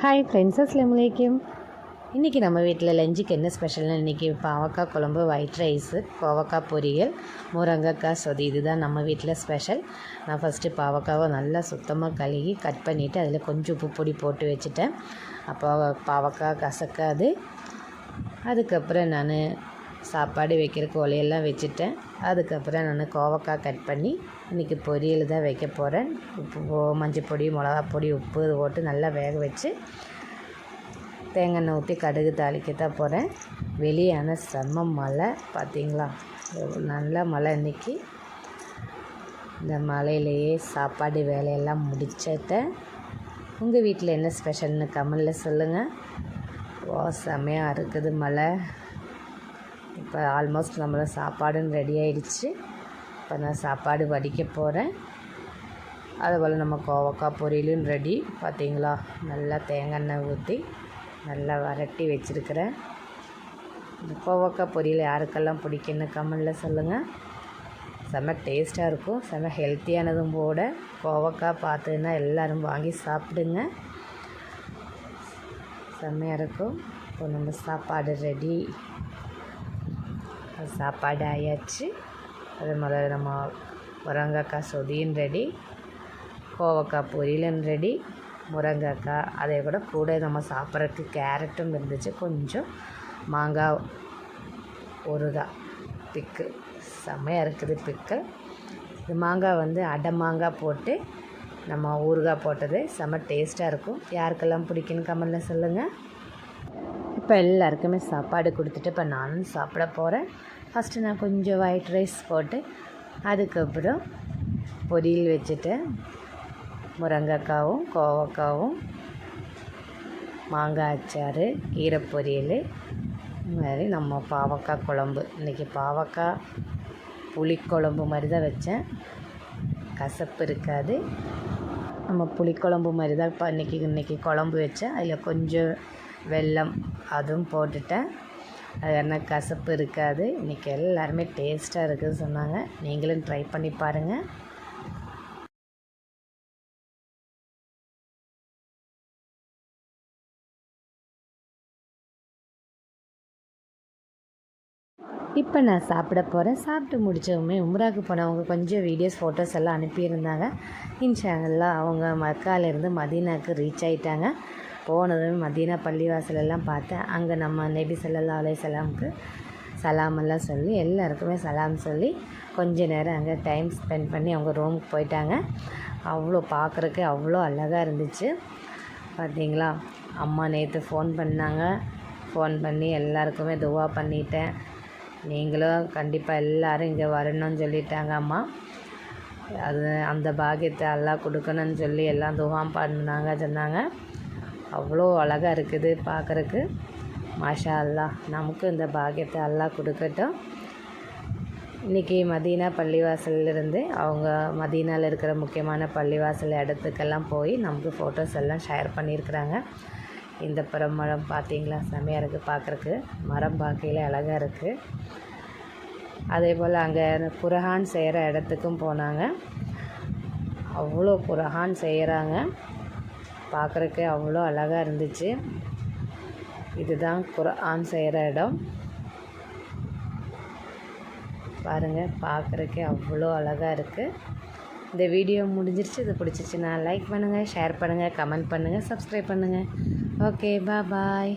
Hi friends, அஸ்ஸலாமு அலைக்கும். இன்றைக்கி நம்ம வீட்டில் லஞ்சுக்கு என்ன ஸ்பெஷல்னு இன்றைக்கி பாவக்காய் குழம்பு, ஒயிட் ரைஸு, கோவக்காய் பொரியல், முருங்கைக்காய் சொதி. இதுதான் நம்ம வீட்டில் ஸ்பெஷல். நான் ஃபஸ்ட்டு பாவக்காவை நல்லா சுத்தமாக கழுகி கட் பண்ணிவிட்டு அதில் கொஞ்சம் உப்பு பொடி போட்டு வச்சுட்டேன். அப்போ பாவக்காய் கசக்காது. அதுக்கப்புறம் நான் சாப்பாடு வைக்கிறதுக்கு ஒலையெல்லாம் வச்சுட்டேன். அதுக்கப்புறம் நான் கோவக்காய் கட் பண்ணி இன்றைக்கி பொரியல் தான் வைக்க போகிறேன். உப்பு, மஞ்சள் பொடி, மிளகா பொடி, உப்பு இது போட்டு நல்லா வேக வச்சு தேங்காய் எண்ணெய் ஊற்றி கடுகு தாளிக்க தான் போகிறேன். வெளியான செம்ம மழை பார்த்திங்களா, நல்ல மழை இன்றைக்கி. இந்த மழையிலேயே சாப்பாடு வேலையெல்லாம் முடிச்சிட்டேன். உங்கள் வீட்டில் என்ன ஸ்பெஷல்னு கமெண்டில் சொல்லுங்கள். செம்மையாக இருக்குது மழை. இப்போ ஆல்மோஸ்ட் நம்மளோட சாப்பாடுன்னு ரெடி ஆகிடுச்சு. இப்போ நான் சாப்பாடு வடிக்க போகிறேன். அதுபோல் நம்ம கோவக்காய் பொரியலும் ரெடி. பார்த்திங்களா, நல்லா தேங்காய் எண்ணெய் ஊற்றி நல்லா வரட்டி வச்சுருக்கிறேன். இந்த கோவக்காய் பொரியல் யாருக்கெல்லாம் பிடிக்குன்னு கமெண்டில் சொல்லுங்கள். செம்ம டேஸ்ட்டாக இருக்கும், செம்ம ஹெல்த்தியானதும் கூட. கோவக்காய் பார்த்துன்னா எல்லோரும் வாங்கி சாப்பிடுங்க, செம்மையாக இருக்கும். இப்போ நம்ம சாப்பாடு ரெடி. சாப்பாடு ஆயாச்சு. அது மாதிரி நம்ம முருங்கைக்காய் சொதியும் ரெடி, கோவக்காய் பொரியலும் ரெடி, முருங்கைக்காய் அதே கூட நம்ம சாப்பிட்றதுக்கு கேரட்டும் இருந்துச்சு, கொஞ்சம் மாங்காய் ஊறுகாய் பிக்கு. செம்மையாக இருக்குது பிக்கு. இது மாங்காய் அடை மாங்காய் போட்டு நம்ம ஊறுகாய் போட்டது செம்ம டேஸ்ட்டாக இருக்கும். யாருக்கெல்லாம் பிடிக்குன்னு கமெண்டில் சொல்லுங்கள். இப்போ எல்லாருக்குமே சாப்பாடு கொடுத்துட்டு இப்போ நானும் சாப்பிட போகிறேன். ஃபஸ்ட்டு நான் கொஞ்சம் ஒயிட் ரைஸ் போட்டு அதுக்கப்புறம் பொரியல் வச்சுட்டேன். முருங்கைக்காவும் கோவக்காவும் மாங்காய் அச்சாறு, கீரை பொரியல், இது மாதிரி நம்ம பாவக்காய் குழம்பு. இன்றைக்கி பாவக்காய் புளிக்குழம்பு மாதிரி தான் வச்சேன். கசப்பு இருக்காது. நம்ம புளிக்குழம்பு மாதிரி தான் இப்போ இன்றைக்கி குழம்பு வச்சேன். அதில் கொஞ்சம் வெல்லம் அதுவும் போட்டுட்டேன். அது என்ன கசப்பு இருக்காது. இன்றைக்கி எல்லாருமே டேஸ்ட்டாக இருக்குதுன்னு சொன்னாங்க. நீங்களும் ட்ரை பண்ணி பாருங்கள். இப்போ நான் சாப்பிட போகிறேன். சாப்பிட்டு முடித்தவங்க உம்ராவுக்கு போனவங்க கொஞ்சம் வீடியோஸ், ஃபோட்டோஸ் எல்லாம் அனுப்பியிருந்தாங்க. இன்ஷாஅல்லாஹ் அவங்க மக்காலேருந்து மதீனாவுக்கு ரீச் ஆகிட்டாங்க. போனதும் மதீனா பள்ளிவாசலெல்லாம் பார்த்தேன். அங்கே நம்ம நபி ஸல்லல்லாஹு அலைஹி வஸல்லமுக்கு சலாமெல்லாம் சொல்லி எல்லாருக்குமே சலாம் சொல்லி கொஞ்ச நேரம் அங்கே டைம் ஸ்பெண்ட் பண்ணி அவங்க ரூமுக்கு போயிட்டாங்க. அவ்வளோ பார்க்குறக்கு அவ்வளோ அழகாக இருந்துச்சு. பார்த்திங்களா, அம்மா நேற்று ஃபோன் பண்ணாங்க. ஃபோன் பண்ணி எல்லாருக்குமே துவா பண்ணிட்டேன். நீங்களும் கண்டிப்பாக எல்லோரும் இங்கே வரணும்னு சொல்லிட்டாங்க அம்மா. அது அந்த பாக்கியத்தை எல்லாம் கொடுக்கணும்னு சொல்லி எல்லாம் துவா பண்ணாங்க, சொன்னாங்க. அவ்வளோ அழகாக இருக்குது பார்க்குறக்கு. மாஷா அல்லாஹ், நமக்கு இந்த பாக்கியத்தை எல்லாம் கொடுக்கட்டும். இன்றைக்கி மதீனா பள்ளிவாசலிருந்து அவங்க மதீனாவில் இருக்கிற முக்கியமான பள்ளிவாசல் இடத்துக்கெல்லாம் போய் நமக்கு ஃபோட்டோஸ் எல்லாம் ஷேர் பண்ணியிருக்கிறாங்க. இந்த மரம் பார்த்திங்களா, செம்மையாக இருக்குது பார்க்குறக்கு. மரம் பார்க்கையில் அழகாக இருக்குது. அதே போல் அங்கே குர்ஆன் செய்கிற இடத்துக்கும் போனாங்க. அவ்வளோ குர்ஆன் செய்கிறாங்க, பார்க்குறக்கு அவ்வளோ அழகாக இருந்துச்சு. இதுதான் குர்ஆன் செய்கிற இடம். பாருங்கள், பார்க்குறக்கு அவ்வளோ அழகாக இருக்குது. இந்த வீடியோ முடிஞ்சிருச்சு. இது பிடிச்சிருச்சுன்னா லைக் பண்ணுங்கள், ஷேர் பண்ணுங்கள், கமெண்ட் பண்ணுங்கள், சப்ஸ்கிரைப் பண்ணுங்கள். ஓகே, பாய்.